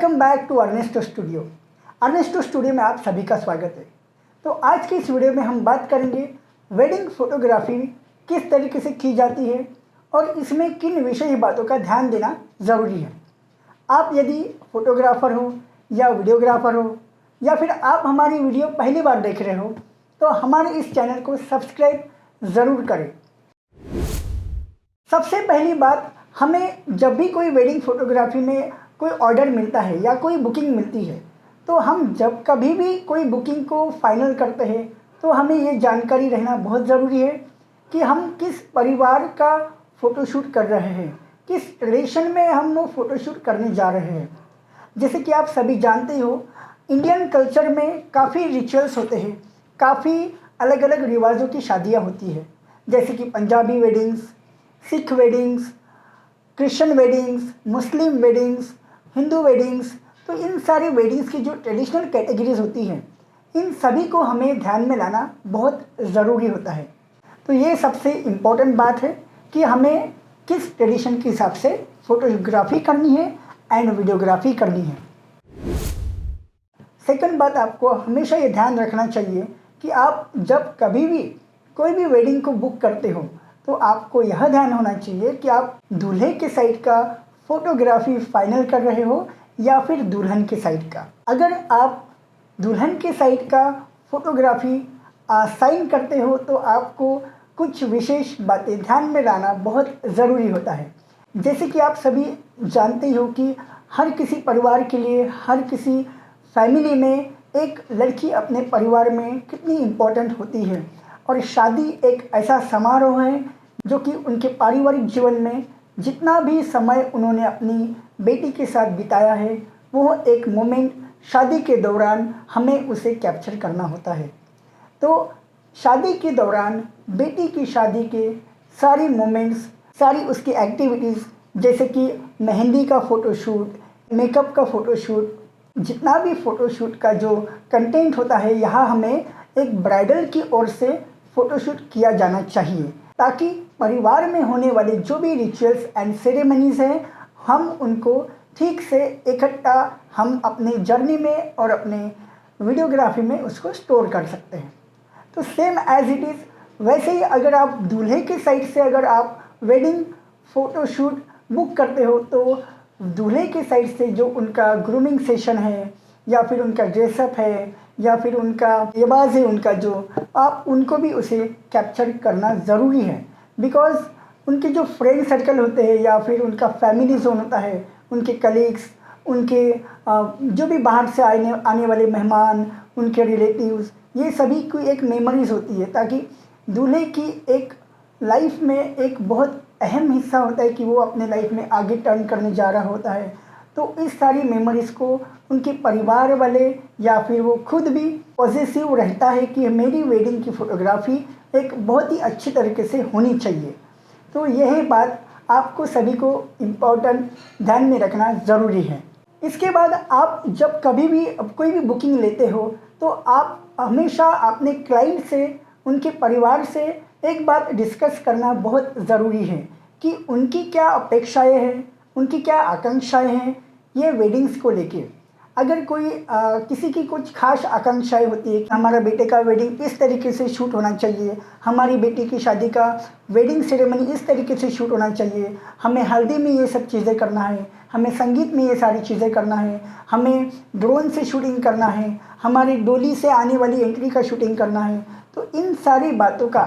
Welcome back to Ernesto studio. Ernesto studio में आप सभी का स्वागत है। तो आज की इस वीडियो में हम बात करेंगे वेडिंग फोटोग्राफी किस तरीके से की जाती है और इसमें किन विशेष बातों का ध्यान देना ज़रूरी है। आप यदि फोटोग्राफ़र हो या वीडियोग्राफ़र हो या फिर आप हमारी वीडियो पहली बार देख रहे हो तो हमारे इस चैनल को सब्सक्राइब ज़रूर करें। सबसे पहली बात, हमें जब भी कोई वेडिंग फोटोग्राफी में कोई ऑर्डर मिलता है या कोई बुकिंग मिलती है तो हम जब कभी भी कोई बुकिंग को फाइनल करते हैं तो हमें ये जानकारी रहना बहुत ज़रूरी है कि हम किस परिवार का फ़ोटोशूट कर रहे हैं, किस ट्रेडिशन में हम वो फ़ोटोशूट करने जा रहे हैं। जैसे कि आप सभी जानते हो, इंडियन कल्चर में काफ़ी रिचुअल्स होते हैं, काफ़ी अलग अलग रिवाजों की शादियाँ होती है, जैसे कि Punjabi weddings, Sikh weddings, Christian weddings, Muslim weddings, Hindu weddings. तो इन सारी वेडिंग्स की जो ट्रेडिशनल कैटेगरीज होती हैं, इन सभी को हमें ध्यान में लाना बहुत ज़रूरी होता है। तो ये सबसे इम्पोर्टेंट बात है कि हमें किस ट्रेडिशन के हिसाब से फ़ोटोग्राफी करनी है एंड वीडियोग्राफी करनी है। सेकंड बात, आपको हमेशा ये ध्यान रखना चाहिए कि आप जब कभी भी कोई भी वेडिंग को बुक करते हो तो आपको यह ध्यान होना चाहिए कि आप दूल्हे के साइड का फ़ोटोग्राफी फाइनल कर रहे हो या फिर दुल्हन के साइड का। अगर आप दुल्हन के साइड का फ़ोटोग्राफी साइन करते हो तो आपको कुछ विशेष बातें ध्यान में लाना बहुत ज़रूरी होता है। जैसे कि आप सभी जानते हो कि हर किसी परिवार के लिए, हर किसी फैमिली में एक लड़की अपने परिवार में कितनी इम्पोर्टेंट होती है और शादी एक ऐसा समारोह है जो कि उनके पारिवारिक जीवन में जितना भी समय उन्होंने अपनी बेटी के साथ बिताया है वो एक मोमेंट शादी के दौरान हमें उसे कैप्चर करना होता है। तो शादी के दौरान बेटी की शादी के सारी मोमेंट्स, सारी उसकी एक्टिविटीज़, जैसे कि मेहंदी का फ़ोटोशूट, मेकअप का फ़ोटोशूट, जितना भी फ़ोटोशूट का जो कंटेंट होता है, यहाँ हमें एक ब्राइडल की ओर से फ़ोटोशूट किया जाना चाहिए ताकि परिवार में होने वाले जो भी रिचुअल्स एंड सेरेमनीज़ हैं हम उनको ठीक से इकट्ठा हम अपने जर्नी में और अपने वीडियोग्राफी में उसको स्टोर कर सकते हैं। तो सेम एज इट इज़ वैसे ही अगर आप दूल्हे के साइड से अगर आप वेडिंग फ़ोटोशूट बुक करते हो तो दूल्हे के साइड से जो उनका ग्रूमिंग सेशन है या फिर उनका ड्रेसअप है या फिर उनका लिबास है, उनका जो आप उनको भी उसे कैप्चर करना ज़रूरी है। बिकॉज़ उनके जो फ्रेंड सर्कल होते हैं या फिर उनका फैमिली जोन होता है, उनके कलीग्स, उनके जो भी बाहर से आने वाले मेहमान, उनके रिलेटिव्स, ये सभी की एक मेमोरीज़ होती है ताकि दूल्हे की एक लाइफ में एक बहुत अहम हिस्सा होता है कि वो अपने लाइफ में आगे टर्न करने जा रहा होता है। तो इस सारी मेमोरीज़ को उनके परिवार वाले या फिर वो खुद भी पॉजिटिव रहता है कि मेरी वेडिंग की फ़ोटोग्राफी एक बहुत ही अच्छी तरीके से होनी चाहिए। तो यही बात आपको सभी को इम्पोर्टेंट ध्यान में रखना ज़रूरी है। इसके बाद आप जब कभी भी कोई भी बुकिंग लेते हो तो आप हमेशा अपने क्लाइंट से, उनके परिवार से एक बात डिस्कस करना बहुत ज़रूरी है कि उनकी क्या अपेक्षाएं हैं, उनकी क्या आकांक्षाएं हैं ये वेडिंग्स को लेके। अगर कोई किसी की कुछ खास आकांक्षाएं होती है कि हमारा बेटे का वेडिंग इस तरीके से शूट होना चाहिए, हमारी बेटी की शादी का वेडिंग सेरेमनी इस तरीके से शूट होना चाहिए, हमें हल्दी में ये सब चीज़ें करना है, हमें संगीत में ये सारी चीज़ें करना है, हमें ड्रोन से शूटिंग करना है, हमारी डोली से आने वाली एंट्री का शूटिंग करना है। तो इन सारी बातों का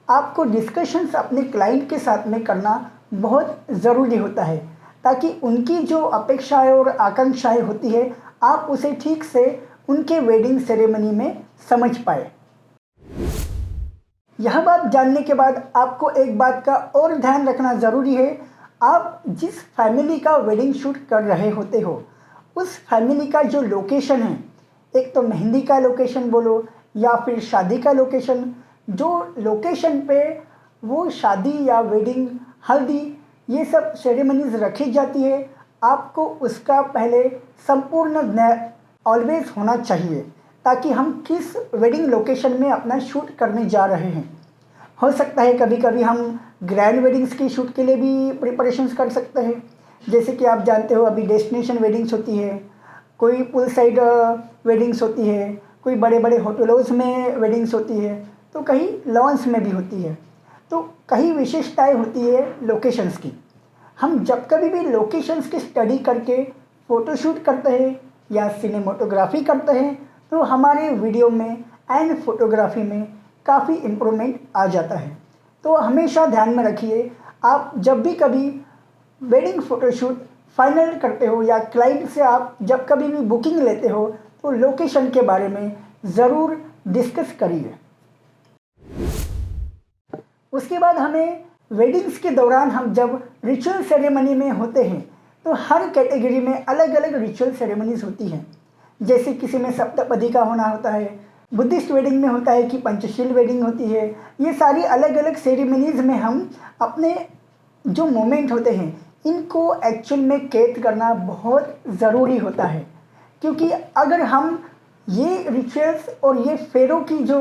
आपको डिस्कशंस अपने क्लाइंट के साथ में करना बहुत ज़रूरी होता है ताकि उनकी जो अपेक्षाएं और आकांक्षाएं होती है आप उसे ठीक से उनके वेडिंग सेरेमनी में समझ पाए। यह बात जानने के बाद आपको एक बात का और ध्यान रखना ज़रूरी है, आप जिस फैमिली का वेडिंग शूट कर रहे होते हो उस फैमिली का जो लोकेशन है, एक तो मेहंदी का लोकेशन बोलो या फिर शादी का लोकेशन, जो लोकेशन पे वो शादी या वेडिंग, हल्दी, ये सब सेरेमनीज़ रखी जाती है, आपको उसका पहले संपूर्ण ऑलवेज होना चाहिए ताकि हम किस वेडिंग लोकेशन में अपना शूट करने जा रहे हैं। हो सकता है कभी कभी हम ग्रैंड वेडिंग्स की शूट के लिए भी प्रिपरेशंस कर सकते हैं। जैसे कि आप जानते हो अभी डेस्टिनेशन वेडिंग्स होती है, कोई पुल साइड वेडिंग्स होती है, कोई बड़े बड़े होटलों में वेडिंग्स होती है, तो कहीं लॉन्स में भी होती है। तो कई विशेषताएं होती है लोकेशंस की। हम जब कभी भी लोकेशंस की स्टडी करके फ़ोटोशूट करते हैं या सिनेमेटोग्राफी करते हैं तो हमारे वीडियो में एंड फोटोग्राफी में काफ़ी इम्प्रूवमेंट आ जाता है। तो हमेशा ध्यान में रखिए, आप जब भी कभी वेडिंग फ़ोटोशूट फाइनल करते हो या क्लाइंट से आप जब कभी भी बुकिंग लेते हो तो लोकेशन के बारे में ज़रूर डिस्कस करिए। उसके बाद हमें वेडिंग्स के दौरान हम जब रिचुअल सेरेमनी में होते हैं तो हर कैटेगरी में अलग अलग रिचुअल सेरेमनीज होती हैं। जैसे किसी में सप्तपदी का होना होता है, बुद्धिस्ट वेडिंग में होता है कि पंचशील वेडिंग होती है। ये सारी अलग अलग सेरेमनीज़ में हम अपने जो मोमेंट होते हैं इनको एक्चुअल में कैद करना बहुत ज़रूरी होता है, क्योंकि अगर हम ये रिचुअल्स और ये फेरों की जो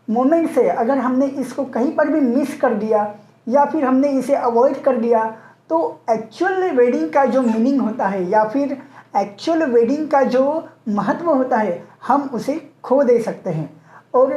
मोमेंट्स है अगर हमने इसको कहीं पर भी मिस कर दिया या फिर हमने इसे अवॉइड कर दिया तो एक्चुअल वेडिंग का जो मीनिंग होता है या फिर एक्चुअल वेडिंग का जो महत्व होता है हम उसे खो दे सकते हैं। और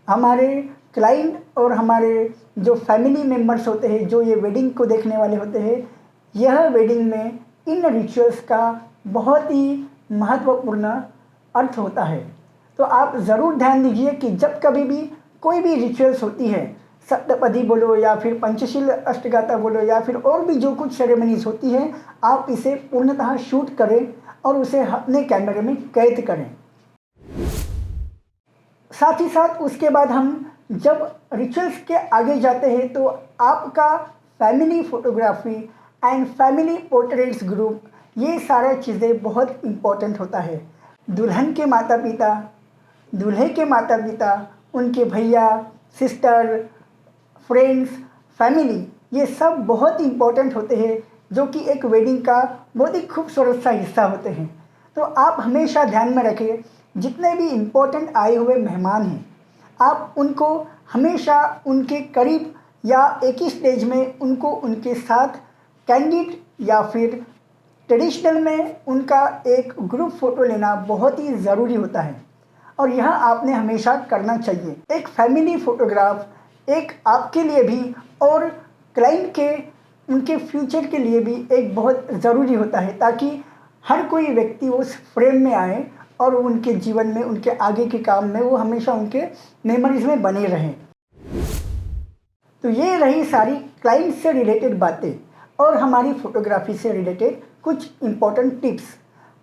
हमारे क्लाइंट और हमारे जो फैमिली मेम्बर्स होते हैं जो ये वेडिंग को देखने वाले होते हैं, यह वेडिंग में इन रिचुअल्स का बहुत ही महत्वपूर्ण अर्थ होता है। तो आप ज़रूर ध्यान दीजिए कि जब कभी भी कोई भी रिचुअल्स होती है, सप्तपदी बोलो या फिर पंचशील अष्टगाथा बोलो या फिर और भी जो कुछ सेरेमनीज होती है, आप इसे पूर्णतः शूट करें और उसे अपने कैमरे में कैद करें। साथ ही साथ उसके बाद हम जब रिचुअल्स के आगे जाते हैं तो आपका family photography and family portraits group, ये सारा चीज़ें बहुत इम्पोर्टेंट होता है। दुल्हन के माता पिता, दूल्हे के माता पिता, उनके भैया, सिस्टर, फ्रेंड्स, फैमिली, ये सब बहुत इम्पोर्टेंट होते हैं जो कि एक वेडिंग का बहुत ही खूबसूरत सा हिस्सा होते हैं। तो आप हमेशा ध्यान में रखें, जितने भी इम्पोर्टेंट आए हुए मेहमान हैं आप उनको हमेशा उनके करीब या एक ही स्टेज में उनको उनके साथ कैंडिड या फिर ट्रेडिशनल में उनका एक ग्रुप फ़ोटो लेना बहुत ही ज़रूरी होता है और यह आपने हमेशा करना चाहिए। एक फैमिली फ़ोटोग्राफ एक आपके लिए भी और क्लाइंट के उनके फ्यूचर के लिए भी एक बहुत ज़रूरी होता है, ताकि हर कोई व्यक्ति उस फ्रेम में आए और उनके जीवन में, उनके आगे के काम में वो हमेशा उनके मेमोरीज में बने रहें। तो ये रही सारी क्लाइंट से रिलेटेड बातें और हमारी फ़ोटोग्राफी से रिलेटेड कुछ इम्पोर्टेंट टिप्स।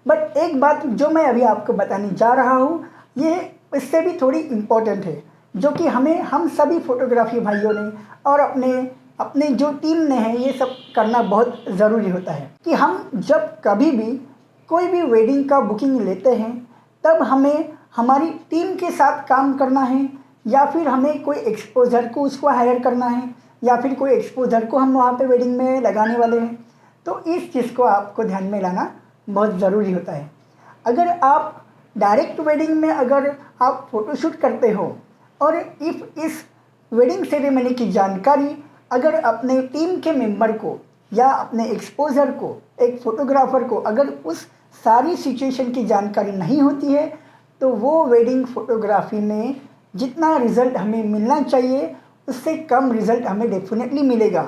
बट एक बात जो मैं अभी आपको बताने जा रहा हूँ ये इससे भी थोड़ी इम्पोर्टेंट है, जो कि हम सभी फोटोग्राफी भाइयों ने और अपने जो टीम ने है ये सब करना बहुत ज़रूरी होता है कि हम जब कभी भी कोई भी वेडिंग का बुकिंग लेते हैं तब हमें हमारी टीम के साथ काम करना है या फिर हमें कोई एक्सपोजर को उसको हायर करना है या फिर कोई एक्सपोजर को हम वहाँ पे वेडिंग में लगाने वाले हैं। तो इस चीज़ को आपको ध्यान में लाना बहुत ज़रूरी होता है। अगर आप डायरेक्ट वेडिंग में अगर आप फ़ोटोशूट करते हो और इस वेडिंग सेरेमनी की जानकारी अगर अपने टीम के मेंबर को या अपने एक्सपोजर को, एक फ़ोटोग्राफ़र को अगर उस सारी सिचुएशन की जानकारी नहीं होती है तो वो वेडिंग फ़ोटोग्राफी में जितना रिज़ल्ट हमें मिलना चाहिए उससे कम रिज़ल्ट हमें डेफिनेटली मिलेगा।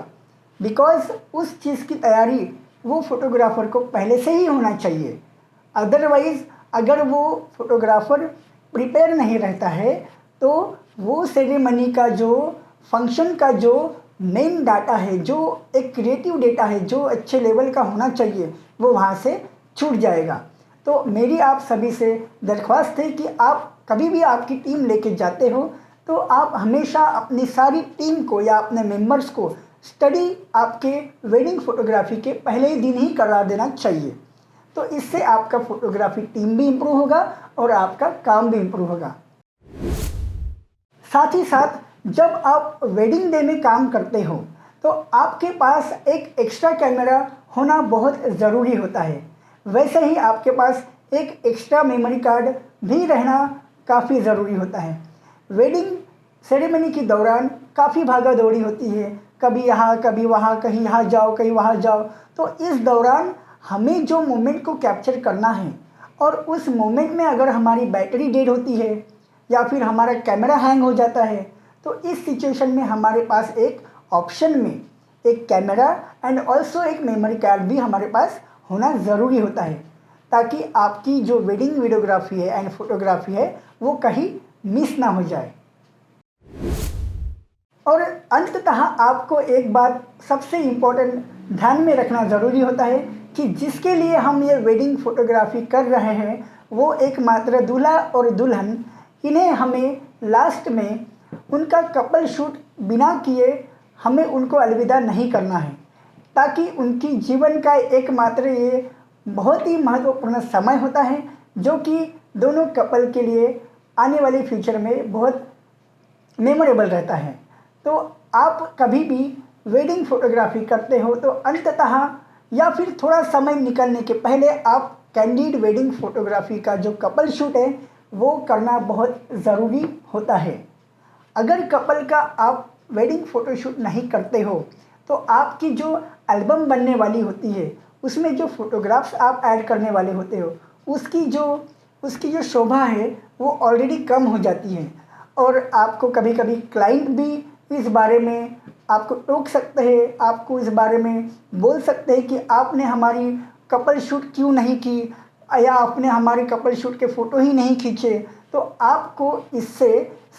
बिकॉज़ उस चीज़ की तैयारी वो फ़ोटोग्राफ़र को पहले से ही होना चाहिए। अदरवाइज़ अगर वो फ़ोटोग्राफ़र प्रिपेयर नहीं रहता है तो वो सेरेमनी का जो फंक्शन का जो मेन डाटा है, जो एक क्रिएटिव डेटा है जो अच्छे लेवल का होना चाहिए, वो वहाँ से छूट जाएगा। तो मेरी आप सभी से दरख्वास्त है कि आप कभी भी आपकी टीम लेके जाते हो तो आप हमेशा अपनी सारी टीम को या अपने मेंबर्स को स्टडी आपके वेडिंग फ़ोटोग्राफी के पहले ही दिन ही करा देना चाहिए। तो इससे आपका फ़ोटोग्राफी टीम भी इम्प्रूव होगा और आपका काम भी इम्प्रूव होगा। साथ ही साथ जब आप वेडिंग डे में काम करते हो तो आपके पास एक एक्स्ट्रा कैमरा होना बहुत ज़रूरी होता है। वैसे ही आपके पास एक एक्स्ट्रा मेमोरी कार्ड भी रहना काफ़ी ज़रूरी होता है। वेडिंग सेरेमनी के दौरान काफ़ी भागा दौड़ी होती है, कभी यहाँ कभी वहाँ, कहीं यहाँ जाओ कहीं वहाँ जाओ। तो इस दौरान हमें जो मोमेंट को कैप्चर करना है और उस मोमेंट में अगर हमारी बैटरी डेड होती है या फिर हमारा कैमरा हैंग हो जाता है, तो इस सिचुएशन में हमारे पास एक ऑप्शन में एक कैमरा एंड ऑल्सो एक मेमोरी कार्ड भी हमारे पास होना ज़रूरी होता है, ताकि आपकी जो वेडिंग वीडियोग्राफी है एंड फोटोग्राफी है वो कहीं मिस ना हो जाए। और अंततः आपको एक बात सबसे इम्पोर्टेंट ध्यान में रखना ज़रूरी होता है कि जिसके लिए हम ये वेडिंग फोटोग्राफी कर रहे हैं वो एकमात्र दूल्हा और दुल्हन, इन्हें हमें लास्ट में उनका कपल शूट बिना किए हमें उनको अलविदा नहीं करना है, ताकि उनकी जीवन का एकमात्र ये बहुत ही महत्वपूर्ण समय होता है जो कि दोनों कपल के लिए आने वाले फ्यूचर में बहुत मेमोरेबल रहता है। तो आप कभी भी वेडिंग फोटोग्राफी करते हो तो अंततः या फिर थोड़ा समय निकलने के पहले आप कैंडिड वेडिंग फोटोग्राफी का जो कपल शूट है वो करना बहुत ज़रूरी होता है। अगर कपल का आप वेडिंग फ़ोटोशूट नहीं करते हो तो आपकी जो एल्बम बनने वाली होती है उसमें जो फ़ोटोग्राफ्स आप ऐड करने वाले होते हो उसकी जो शोभा है वो ऑलरेडी कम हो जाती है, और आपको कभी कभी क्लाइंट भी इस बारे में आपको टोक सकते हैं, आपको इस बारे में बोल सकते हैं कि आपने हमारी कपल शूट क्यों नहीं की या आपने हमारे कपल शूट के फ़ोटो ही नहीं खींचे। तो आपको इससे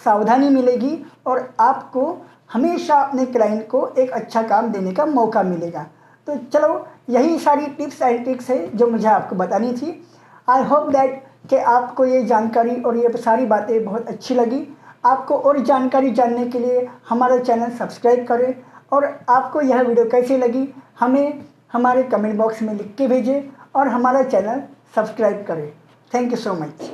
सावधानी मिलेगी और आपको हमेशा अपने क्लाइंट को एक अच्छा काम देने का मौका मिलेगा। तो चलो, यही सारी टिप्स एंड ट्रिक्स है जो मुझे आपको बतानी थी। आई होप दैट कि आपको ये जानकारी और ये सारी बातें बहुत अच्छी लगी। आपको और जानकारी जानने के लिए हमारा चैनल सब्सक्राइब करें, और आपको यह वीडियो कैसी लगी हमें हमारे कमेंट बॉक्स में लिख के भेजें और हमारा चैनल सब्सक्राइब करें। Thank you so much.